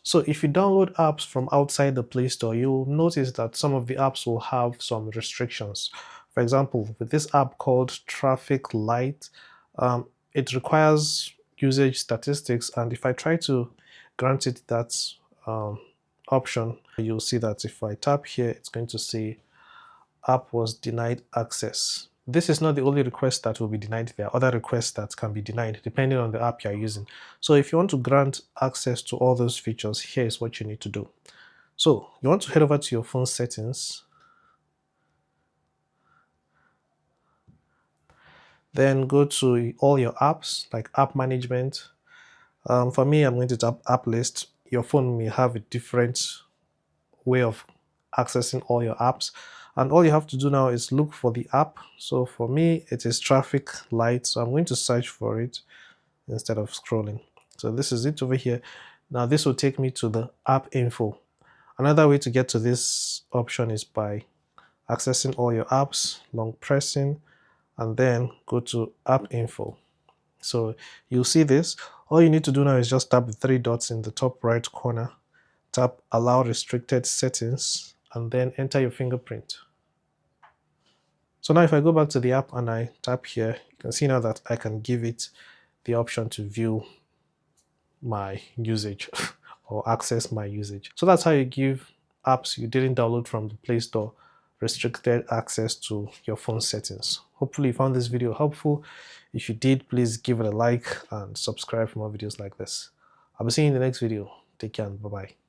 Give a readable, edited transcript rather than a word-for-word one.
So if you download apps from outside the Play Store, you'll notice that some of the apps will have some restrictions. For example, with this app called Traffic Light, it requires usage statistics, and if I try to grant it that um, option, you'll see that if I tap here, it's going to say app was denied access. This is not the only request that will be denied. There are other requests that can be denied depending on the app you're using. So if you want to grant access to all those features, here is what you need to do. So you want to head over to your phone settings. Then go to all your apps, like app management. For me, I'm going to tap app list. Your phone may have a different way of accessing all your apps, and all you have to do now is look for the app. So for me, it is Traffic Light, so I'm going to search for it instead of scrolling. So this is it over here. Now this will take me to the app info. Another way to get to this option is by accessing all your apps, long pressing, and then go to app info. So you'll see this. All you need to do now is just tap the three dots in the top right corner, tap allow restricted settings, and then enter your fingerprint. So now if I go back to the app and I tap here, you can see now that I can give it the option to view my usage or access my usage. So that's how you give apps you didn't download from the Play Store restricted access to your phone settings. Hopefully you found this video helpful. If you did, please give it a like and subscribe for more videos like this. I'll be seeing you in the next video. Take care and bye-bye.